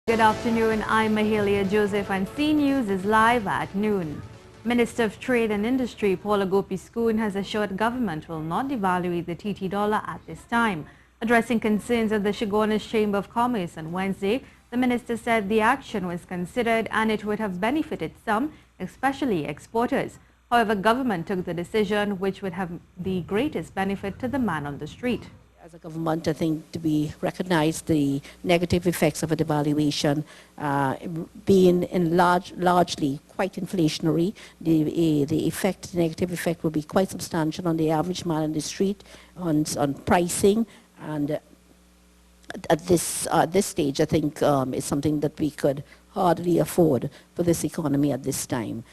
Good afternoon, I'm Mahalia Joseph and C News is live at noon. Minister of Trade and Industry Paula Gopi-Schoon has assured government will not devaluate the TT dollar at this time. Addressing concerns at the Chaguanas Chamber of Commerce on Wednesday, the minister said the action was considered and it would have benefited some, especially exporters. However, government took the decision which would have the greatest benefit to the man on the street. As a government, I think to be recognized the negative effects of a devaluation being largely quite inflationary. The negative effect will be quite substantial on the average man in the street, on pricing, and at this stage, I think is something that we could hardly afford for this economy at this time.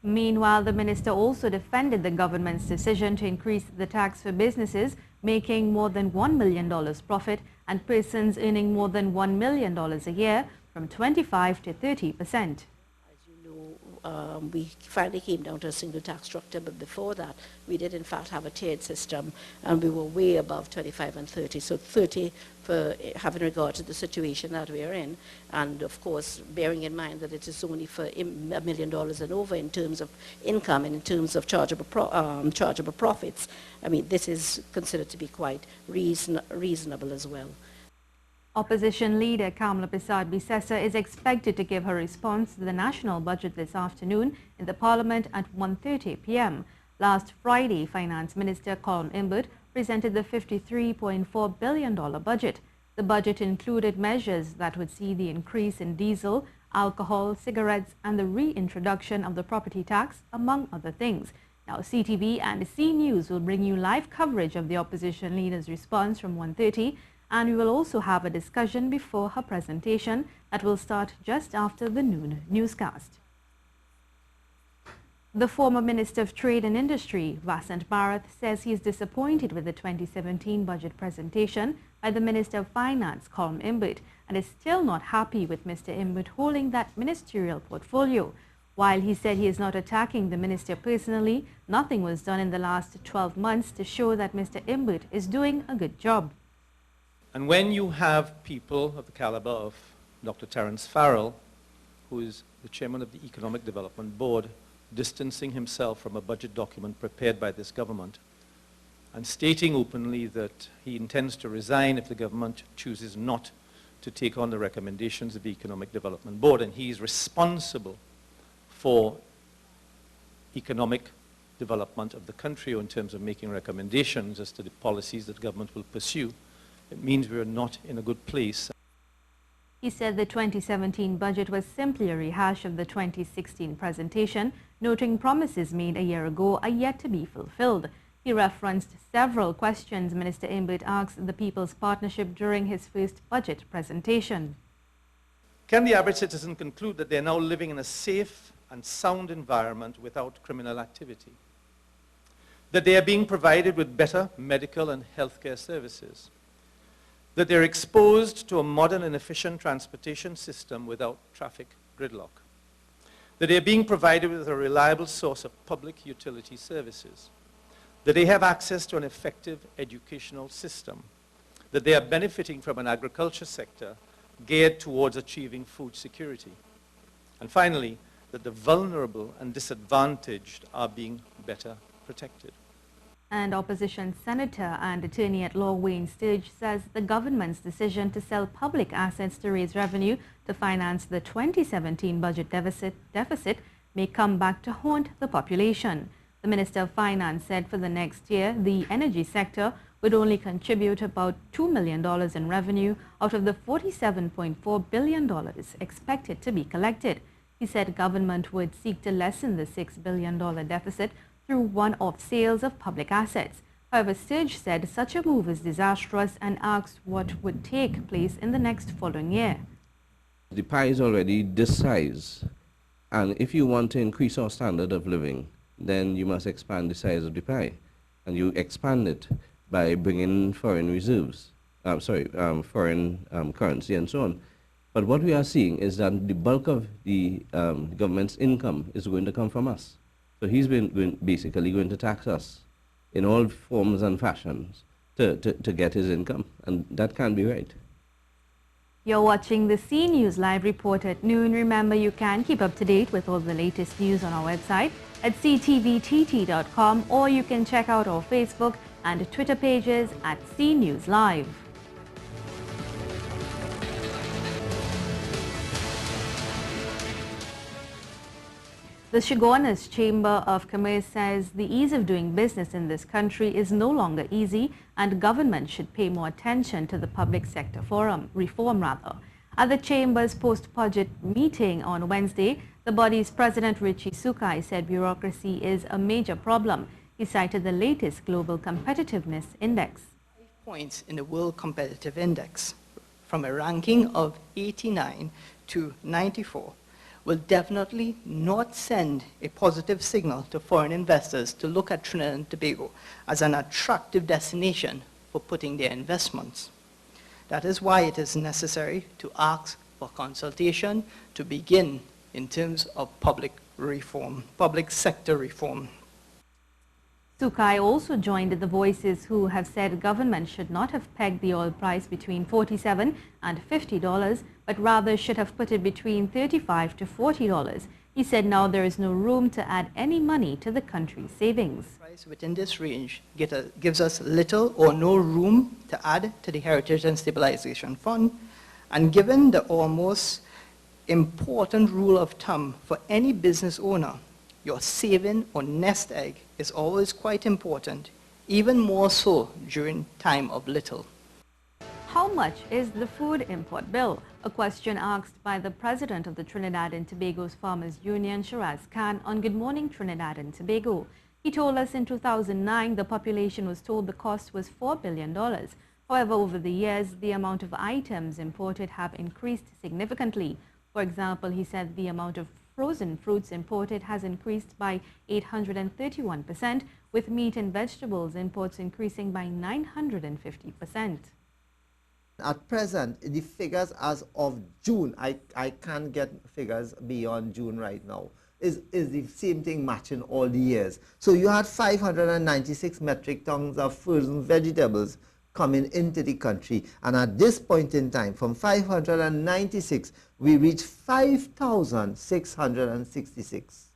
Meanwhile, the minister also defended the government's decision to increase the tax for businesses making more than $1 million profit and persons earning more than $1 million a year from 25 to 30%. We finally came down to a single tax structure, but before that, we did in fact have a tiered system, and we were way above 25 and 30. So 30 for having regard to the situation that we are in, and of course, bearing in mind that it is only for $1 million and over in terms of income and in terms of chargeable profits. I mean, this is considered to be quite reasonable as well. Opposition leader Kamala Persad-Bissessar is expected to give her response to the national budget this afternoon in the Parliament at 1:30 p.m. Last Friday, Finance Minister Colin Imbert presented the $53.4 billion budget. The budget included measures that would see the increase in diesel, alcohol, cigarettes, and the reintroduction of the property tax, among other things. Now, CTV and C News will bring you live coverage of the opposition leader's response from 1:30. And we will also have a discussion before her presentation that will start just after the noon newscast. The former Minister of Trade and Industry, Vasant Bharath, says he is disappointed with the 2017 budget presentation by the Minister of Finance, Colin Imbert, and is still not happy with Mr. Imbert holding that ministerial portfolio. While he said he is not attacking the minister personally, nothing was done in the last 12 months to show that Mr. Imbert is doing a good job. And when you have people of the caliber of Dr. Terence Farrell, who is the chairman of the Economic Development Board, distancing himself from a budget document prepared by this government and stating openly that he intends to resign if the government chooses not to take on the recommendations of the Economic Development Board, and he is responsible for economic development of the country or in terms of making recommendations as to the policies that government will pursue, it means we are not in a good place. He said the 2017 budget was simply a rehash of the 2016 presentation, noting promises made a year ago are yet to be fulfilled. He referenced several questions Minister Imbert asked the People's Partnership during his first budget presentation. Can the average citizen conclude that they are now living in a safe and sound environment without criminal activity? That they are being provided with better medical and healthcare services? That they're exposed to a modern and efficient transportation system without traffic gridlock? That they're being provided with a reliable source of public utility services? That they have access to an effective educational system? That they are benefiting from an agriculture sector geared towards achieving food security? And finally, that the vulnerable and disadvantaged are being better protected. And opposition senator and attorney-at-law Wayne Sturge says the government's decision to sell public assets to raise revenue to finance the 2017 budget deficit may come back to haunt the population. The Minister of Finance said for the next year, the energy sector would only contribute about $2 million in revenue out of the $47.4 billion expected to be collected. He said government would seek to lessen the $6 billion deficit through one-off sales of public assets. However, Sturge said such a move is disastrous and asked what would take place in the next following year. The pie is already this size, and if you want to increase our standard of living, then you must expand the size of the pie, and you expand it by bringing foreign reserves, foreign currency and so on. But what we are seeing is that the bulk of the government's income is going to come from us. So he's basically going to tax us in all forms and fashions to get his income, and that can't be right. You're watching the C News live report at noon. Remember, you can keep up to date with all the latest news on our website at ctvtt.com, or you can check out our Facebook and Twitter pages at C News Live. The Shogunas Chamber of Commerce says the ease of doing business in this country is no longer easy, and government should pay more attention to the public sector reform. At the Chamber's post-budget meeting on Wednesday, the body's president Richie Sukai said bureaucracy is a major problem. He cited the latest Global Competitiveness Index. 5 points in the World Competitive Index, from a ranking of 89 to 94. Will definitely not send a positive signal to foreign investors to look at Trinidad and Tobago as an attractive destination for putting their investments. That is why it is necessary to ask for consultation to begin in terms of public reform, public sector reform. Sukai also joined the voices who have said government should not have pegged the oil price between $47 and $50, but rather should have put it between $35 to $40. He said now there is no room to add any money to the country's savings. Price within this range gives us little or no room to add to the Heritage and Stabilization Fund, and given the almost important rule of thumb for any business owner, your saving or nest egg is always quite important, even more so during time of little. How much is the food import bill? A question asked by the president of the Trinidad and Tobago's Farmers Union, Shiraz Khan, on Good Morning Trinidad and Tobago. He told us in 2009 the population was told the cost was $4 billion. However, over the years, the amount of items imported have increased significantly. For example, he said the amount of frozen fruits imported has increased by 831%, with meat and vegetables imports increasing by 950%. At present, the figures as of June, I can't get figures beyond June right now, is the same thing matching all the years. So you had 596 metric tons of frozen vegetables coming into the country, and at this point in time, from 596, we reached 5,666.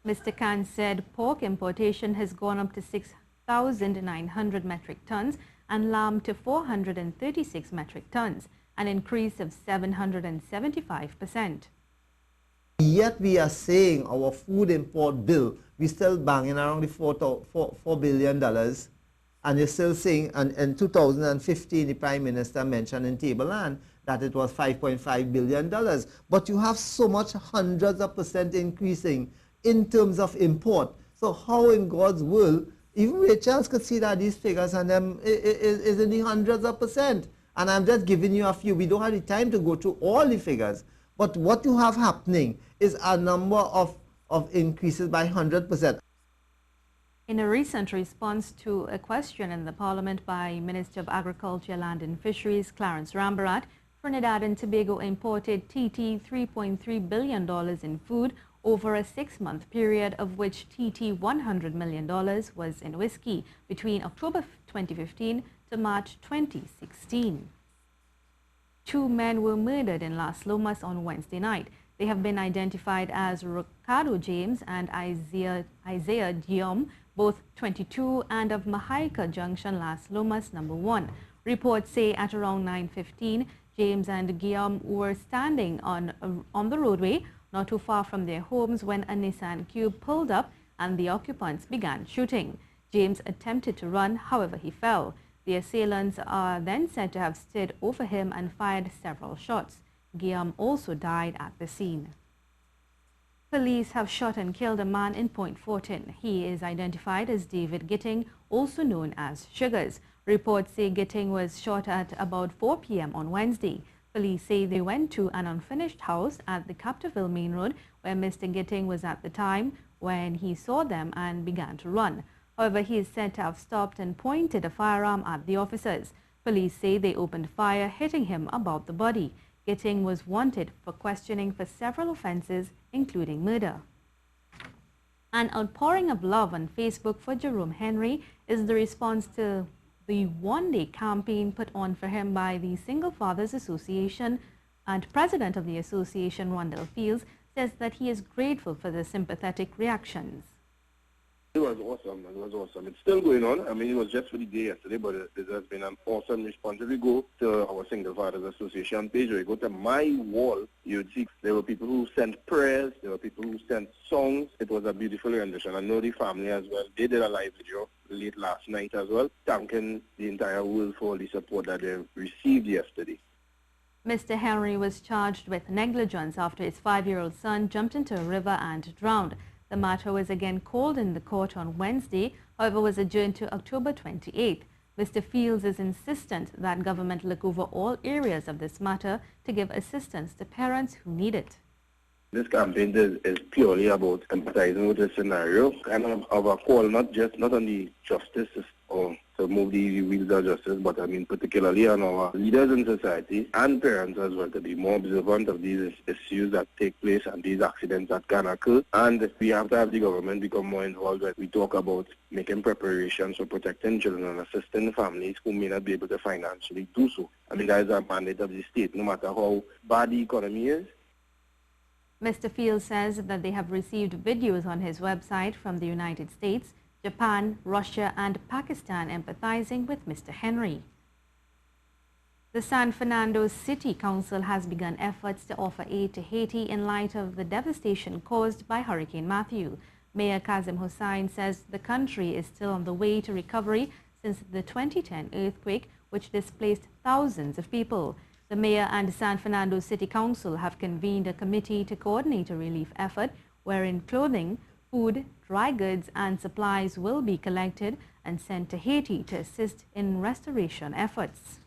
Mr. Khan said pork importation has gone up to 6,900 metric tons and lamb to 436 metric tons, an increase of 775%. Yet we are saying our food import bill, we're still banging around the $4 billion. And you're still saying, and in 2015, the Prime Minister mentioned in Tableland that it was $5.5 billion. But you have so much hundreds of percent increasing in terms of import. So how in God's world, even Ray Charles could see that these figures and them is in the hundreds of percent. And I'm just giving you a few. We don't have the time to go through all the figures. But what you have happening is a number of increases by 100%. In a recent response to a question in the Parliament by Minister of Agriculture, Land and Fisheries, Clarence Rambarat, Trinidad and Tobago imported TT $3.3 billion in food over a 6-month period, of which TT $100 million was in whiskey between October 2015 to March 2016. 2 men were murdered in Las Lomas on Wednesday night. They have been identified as Ricardo James and Isaiah Guillaume, both 22 and of Mahaika Junction, Las Lomas, number 1. Reports say at around 9:15, James and Guillaume were standing on the roadway not too far from their homes when a Nissan Cube pulled up and the occupants began shooting. James attempted to run, however he fell. The assailants are then said to have stood over him and fired several shots. Guillaume also died at the scene. Police have shot and killed a man in Point Fortin. He is identified as David Gitting, also known as Sugars. Reports say Gitting was shot at about 4 p.m. on Wednesday. Police say they went to an unfinished house at the Capterville Main Road where Mr. Gitting was at the time when he saw them and began to run. However, he is said to have stopped and pointed a firearm at the officers. Police say they opened fire, hitting him about the body. Gitting was wanted for questioning for several offenses, including murder. An outpouring of love on Facebook for Jerome Henry is the response to the one-day campaign put on for him by the Single Fathers Association, and president of the association, Rondell Fields, says that he is grateful for the sympathetic reactions. It was awesome. It was awesome. It's still going on. I mean, it was just for the day yesterday, but it has been an awesome response. If you go to our Single Fathers Association page, or you go to my wall, you would see there were people who sent prayers, there were people who sent songs. It was a beautiful rendition. I know the family as well. They did a live video late last night as well, thanking the entire world for all the support that they received yesterday. Mr. Henry was charged with negligence after his 5-year-old son jumped into a river and drowned. The matter was again called in the court on Wednesday, however was adjourned to October 28th. Mr. Fields is insistent that government look over all areas of this matter to give assistance to parents who need it. This campaign is purely about empathizing with the scenario and of a call not on the justice or to move the wheels of justice, but I mean particularly on our leaders in society and parents as well to be more observant of these issues that take place and these accidents that can occur. And we have to have the government become more involved when we talk about making preparations for protecting children and assisting families who may not be able to financially do so. I mean, that is a mandate of the state, no matter how bad the economy is. Mr. Fields says that they have received videos on his website from the United States, Japan, Russia and Pakistan empathizing with Mr. Henry. The San Fernando City Council has begun efforts to offer aid to Haiti in light of the devastation caused by Hurricane Matthew. Mayor Kazim Hussain says the country is still on the way to recovery since the 2010 earthquake, which displaced thousands of people. The mayor and San Fernando City Council have convened a committee to coordinate a relief effort wherein clothing, food, dry goods and supplies will be collected and sent to Haiti to assist in restoration efforts.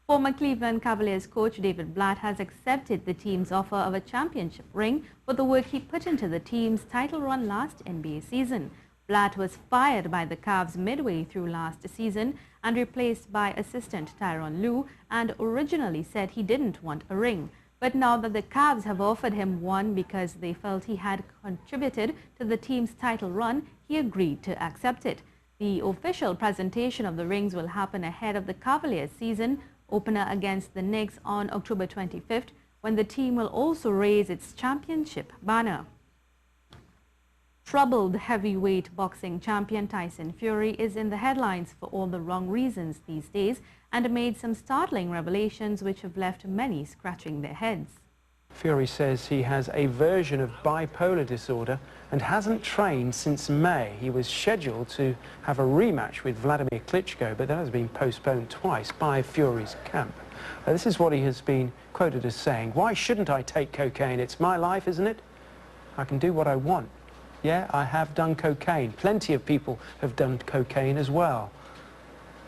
Former Cleveland Cavaliers coach David Blatt has accepted the team's offer of a championship ring for the work he put into the team's title run last NBA season. Blatt was fired by the Cavs midway through last season and replaced by assistant Tyronn Lue, and originally said he didn't want a ring. But now that the Cavs have offered him one because they felt he had contributed to the team's title run, he agreed to accept it. The official presentation of the rings will happen ahead of the Cavaliers season opener against the Knicks on October 25th, when the team will also raise its championship banner. Troubled heavyweight boxing champion Tyson Fury is in the headlines for all the wrong reasons these days and made some startling revelations which have left many scratching their heads. Fury says he has a version of bipolar disorder and hasn't trained since May. He was scheduled to have a rematch with Vladimir Klitschko, but that has been postponed twice by Fury's camp. This is what he has been quoted as saying: "Why shouldn't I take cocaine? It's my life, isn't it? I can do what I want. Yeah, I have done cocaine. Plenty of people have done cocaine as well."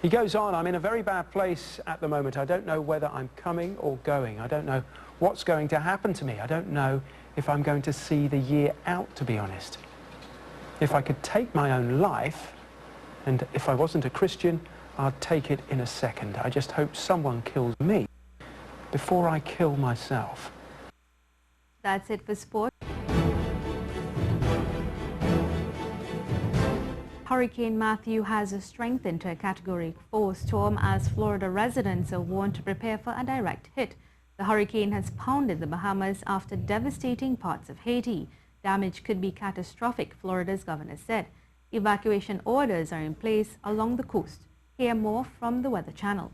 He goes on, "I'm in a very bad place at the moment. I don't know whether I'm coming or going. I don't know what's going to happen to me. I don't know if I'm going to see the year out, to be honest. If I could take my own life, and if I wasn't a Christian, I'd take it in a second. I just hope someone kills me before I kill myself." That's it for sport. Hurricane Matthew has strengthened to a Category 4 storm as Florida residents are warned to prepare for a direct hit. The hurricane has pounded the Bahamas after devastating parts of Haiti. Damage could be catastrophic, Florida's governor said. Evacuation orders are in place along the coast. Hear more from the Weather Channel.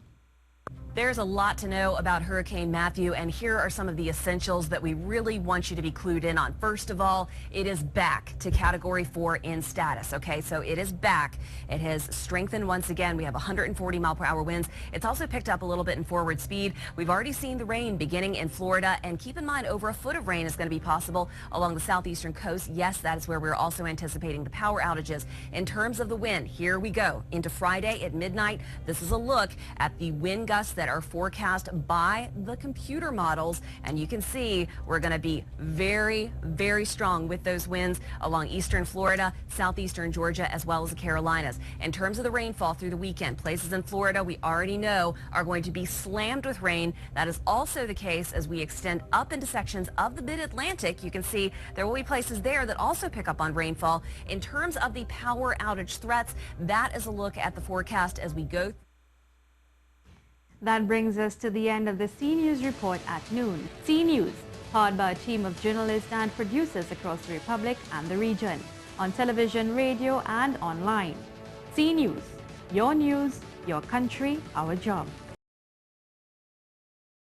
There's a lot to know about Hurricane Matthew, and here are some of the essentials that we really want you to be clued in on. First of all, it is back to Category 4 in status, okay? So it is back. It has strengthened once again. We have 140-mile-per-hour winds. It's also picked up a little bit in forward speed. We've already seen the rain beginning in Florida, and keep in mind, over a foot of rain is going to be possible along the southeastern coast. Yes, that is where we're also anticipating the power outages. In terms of the wind, here we go. Into Friday at midnight, this is a look at the wind gusts that that are forecast by the computer models, and you can see we're going to be very, very strong with those winds along eastern Florida, southeastern Georgia, as well as the Carolinas. In terms of the rainfall through the weekend, places in Florida we already know are going to be slammed with rain. That is also the case as we extend up into sections of the mid-Atlantic. You can see there will be places there that also pick up on rainfall. In terms of the power outage threats, that is a look at the forecast as we go. That brings us to the end of the C News Report at noon. C News, powered by a team of journalists and producers across the Republic and the region, on television, radio, and online. C News, your country, our job.